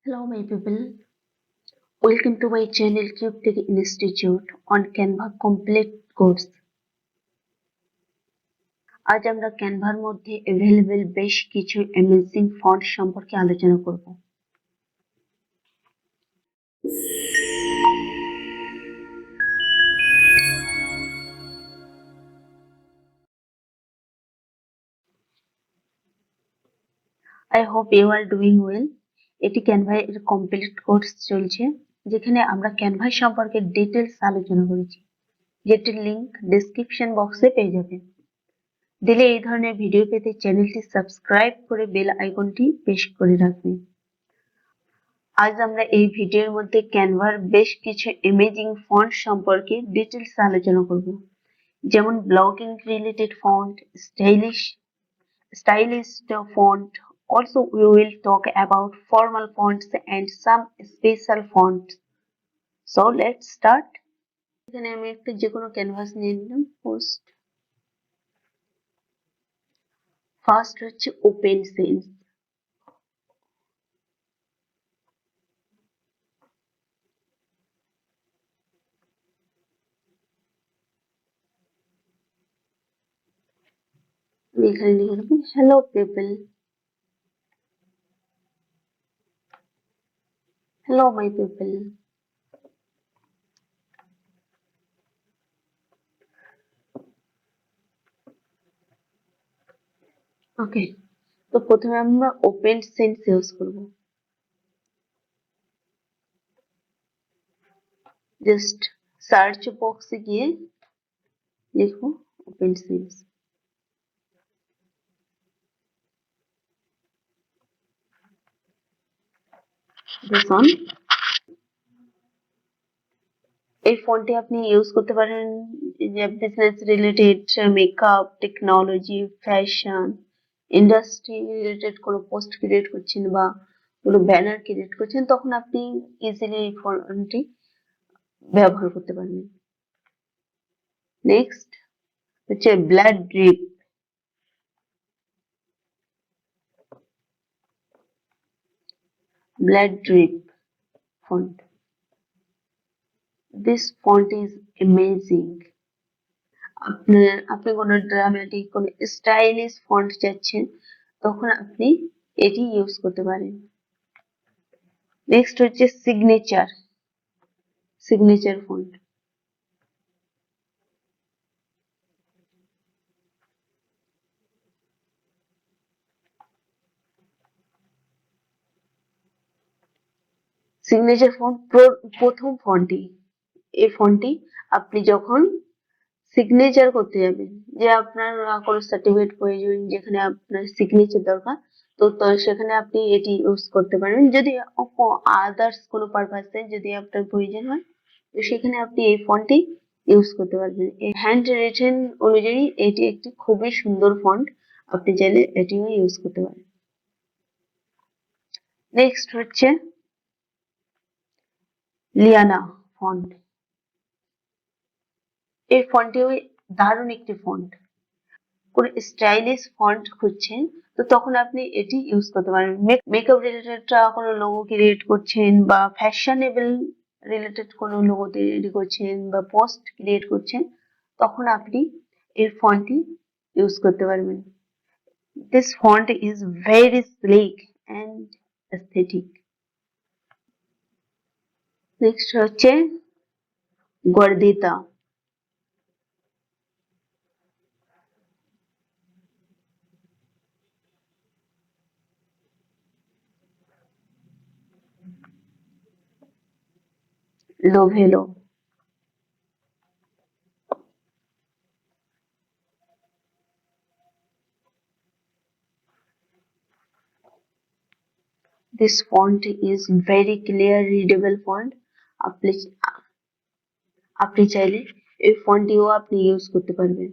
Hello my people, welcome to my channel Cube Institute on Canva complete course. আজ আমরা ক্যানভার মধ্যে available বেশ কিছু অ্যামেজিং ফন্ট সম্পর্কে আলোচনা করব। I hope you are doing well. এটি ক্যানভা এর কমপ্লিট কোর্স চলছে, যেখানে আমরা ক্যানভা সম্পর্কে ডিটেলস আলোচনা করেছি, যেটির লিংক ডেসক্রিপশন বক্সে পেয়ে যাবেন। দিলে এই ধরনের ভিডিও পেতে চ্যানেলটি সাবস্ক্রাইব করে বেল আইকনটি প্রেস করে রাখবেন। আজ আমরা এই ভিডিওর মধ্যে ক্যানভার বেশ কিছু অ্যামেজিং ফন্ট সম্পর্কে ডিটেলস আলোচনা করব, যেমন blogging related font, stylish font. Also we will talk about formal fonts and some special fonts. So let's start. এখানে আমি একটা যে কোনো ক্যানভাস নিয়ে নিলাম। ফার্স্ট হচ্ছে ওপেন সেন্স। এখানে লিখে দেবো hello people, hello my people. Okay, তো প্রথমে আমরা ওপেন সেন্স ইউজ করব। জাস্ট সার্চ বক্সে গিয়ে লিখো ওপেন সেন্স। This on. এই ফন্টে আপনি ইউজ করতে পারেন যে business related, makeup, technology, fashion, industry related কোনো পোস্ট ক্রিয়েট করছেন বা কোনো ব্যানার ক্রিয়েট করছেন, তখন আপনি ইজিলি এই ফন্টটি ব্যবহার করতে পারবেন। নেক্সট হচ্ছে blood drip. Blood drip font. This font is amazing. আপনি কোনো ড্রামাটিক, কোনো স্টাইলিশ ফন্ট চাচ্ছেন, তখন আপনি এটি ইউজ করতে পারেন। নেক্সট হচ্ছে সিগনেচার ফন্ট। সিগনেচার ফন্ট প্রথম ফন্টটি। এই ফন্টটি আপনি যখন সিগনেচার করতে যাবেন, যে আপনার কোনো সার্টিফিকেট প্রয়োজন, যেখানে আপনার সিগনেচার দরকার, তো সেখানে আপনি এটি ইউজ করতে পারবেন। যদি আদার্স কোনো পারপাসে যদি আপনার প্রয়োজন হয়, তো সেখানে আপনি এই ফন্টটি ইউজ করতে পারবেন। এই হ্যান্ড রিটেন অনুযায়ী এটি একটি খুবই সুন্দর ফন্ট, আপনি চাইলে এটিও ইউজ করতে পারেন। নেক্সট হচ্ছে লিয়ানা ফন্ট। এই ফন্টটিও দারুণ একটি ফন্ট। কোন স্টাইলিশ ফন্ট খুঁজছেন, তো তখন আপনি এটি ইউজ করতে পারেন। মেকআপ রিলেটেড কোনো লোগো ক্রিয়েট করছেন, বা ফ্যাশনেবল রিলেটেড কোনো লোগো তৈরি করছেন, বা পোস্ট ক্রিয়েট করছেন, তখন আপনি এই ফন্টটি ইউজ করতে পারবেন। This font is very slick and aesthetic. Next হচ্ছে গর্দিতা। লোভেলো। This font is very clear readable font. আপনি আপনি চাইলে এই ফন্টটিও আপনি ইউজ করতে পারবেন।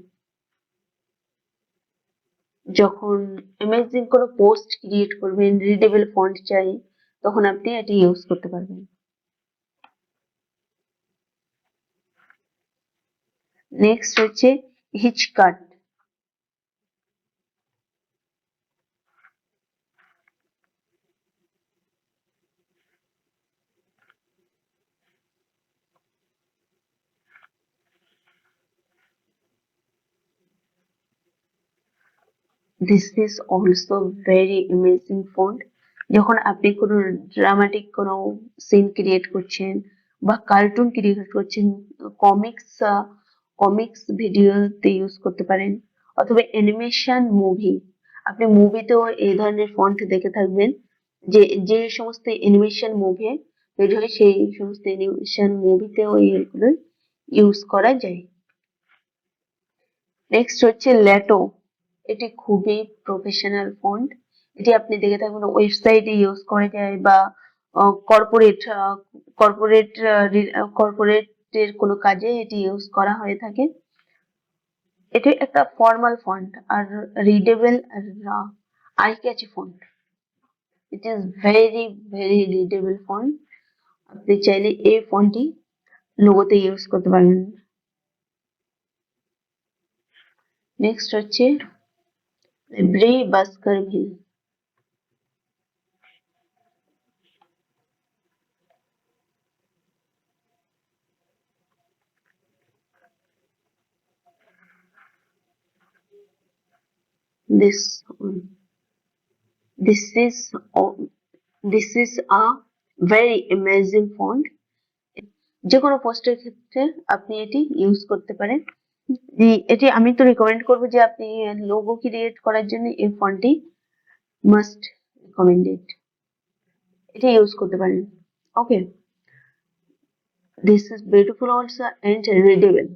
যখন অ্যামেজিং কোনো পোস্ট ক্রিয়েট করবেন, রিডেবল ফন্ট চাই, তখন আপনি এটি ইউজ করতে পারবেন। নেক্সট হচ্ছে Hitchcut. This is also very amazing font. যখন আপনি কোনো ড্রামাটিক কোনো সিন ক্রিয়েট করছেন বা কার্টুন ক্রিয়েট করছেন, কমিক্স কমিক্স ভিডিওতে ইউজ করতে পারেন, অথবা অ্যানিমেশন মুভি, আপনি মুভিতেও এই ধরনের ফন্ট দেখে থাকবেন, যে যে সমস্ত অ্যানিমেশন মুভি বের হয় সেই সমস্ত অ্যানিমেশন মুভিতেও এইগুলো ইউজ করা যায়। নেক্সট হচ্ছে ল্যাটো। এটি খুবই প্রফেশনাল ফন্ট। এটি আপনি দেখে থাকবেন ওয়েবসাইটে ইউজ করা যায়, বা কর্পোরেট কর্পোরেট কর্পোরেটের কোনো কাজে এটি ইউজ করা হয়ে থাকে। এটি একটা ফর্মাল ফন্ট আর রিডেবল আর eye catchy font. It is very very readable font. আপনি চাইলে এই ফন্টটি লোগোতে ইউজ করতে পারেন। নেক্সট হচ্ছে ব্রে Baskerville. this this is this is a very amazing font। যে কোনো পোস্টের ক্ষেত্রে আপনি এটি ইউজ করতে পারেন। এটি আমি তো রিকমেন্ড করবো যে আপনি লোগো ক্রিয়েট করার জন্য এই ফন্টটি মাস্ট রিকমেন্ডেড, এটা ইউজ করতে পারেন। Okay, this is beautiful also and readable.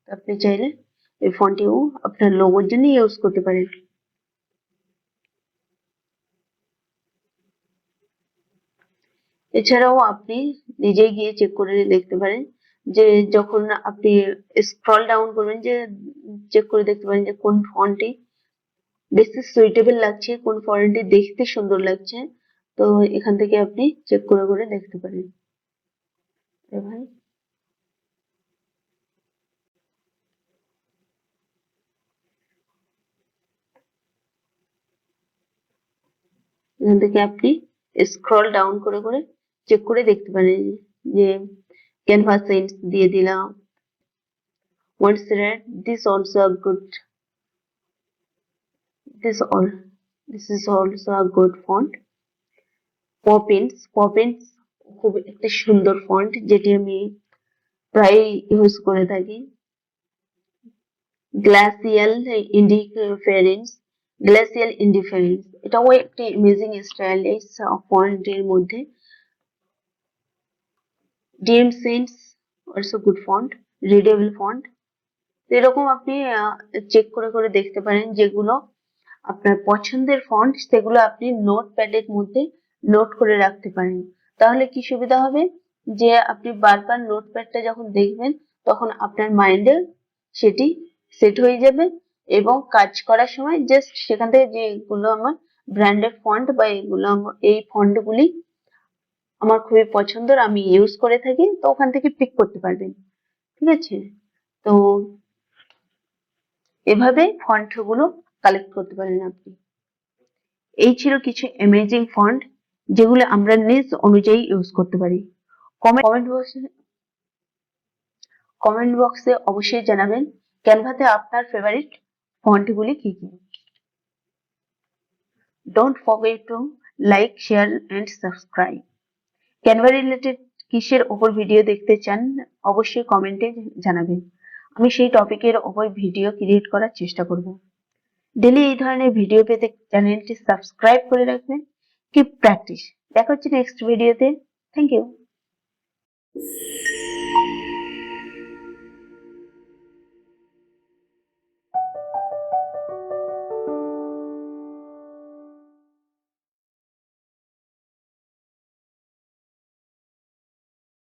আপনি চাইলে এই ফন্টটিও আপনার লোগোর জন্য ইউজ করতে পারেন। এছাড়াও আপনি নিজে গিয়ে চেক করে দেখতে পারেন, যে যখন আপনি স্ক্রল ডাউন করবেন, যে চেক করে দেখতে পারেন যে কোন ফন্টটি বেশি সুইটেবল লাগছে, কোন ফন্টটি দেখতে সুন্দর লাগছে। তো এখান থেকে আপনি চেক করে করে দেখতে পারেন। ভাই এখান থেকে আপনি স্ক্রল ডাউন করে করে চেক করে দেখতে পারেন, যে ক্যানভাস সেন্স দিয়ে দিলাম, once read this also a good, this all this is also a good font। Poppins, Poppins খুব একটা সুন্দর ফন্ট, যেটি আমি প্রায় ইউজ করে থাকি। গ্লাসিয়াল ইন্ডিফারেন্স, গ্লাসিয়াল ইন্ডিফারেন্স এটাও একটি অ্যামেজিং স্টাইলিশ ফন্টের মধ্যে। DM sense also good font, readable font. এরকম আপনি চেক করে করে দেখতে পারেন, যেগুলো আপনার পছন্দের ফন্ট সেগুলো আপনি নোটপ্যাডের মধ্যে নোট করে রাখতে পারেন। তাহলে কি সুবিধা হবে, যে আপনি বারবার নোটপ্যাডটা যখন দেখবেন তখন আপনার মাইন্ডে সেটি সেট হয়ে যাবে, এবং কাজ করার সময় জাস্ট সেখান থেকে যেগুলো আমার ব্র্যান্ডেড ফন্ট বা এগুলো এই ফন্টগুলি আমার খুবই পছন্দের, আমি ইউজ করে থাকি, তো ওখান থেকে পিক করতে পারবেন। ঠিক আছে, তো এভাবে ফন্টগুলো কালেক্ট করতে পারেন আপনি। এই ছিল কিছু অ্যামেজিং ফন্ট যেগুলো আমরা নিজ অনুযায়ী ইউজ করতে পারি। কমেন্ট বক্সে অবশ্যই জানাবেন ক্যানভাতে আপনার ফেভারিট ফন্টগুলি কি কি। Don't forget to like, share and subscribe. Canva related কিসের ওপর ভিডিও দেখতে চান অবশ্যই কমেন্টে জানাবেন, আমি সেই টপিকের ওপর ভিডিও ক্রিয়েট করার চেষ্টা করব। ডেলি এই ধরনের ভিডিও পেতে চ্যানেলটি সাবস্ক্রাইব করে রাখবেন। Keep practice. দেখা হচ্ছে নেক্সট ভিডিওতে। Thank you.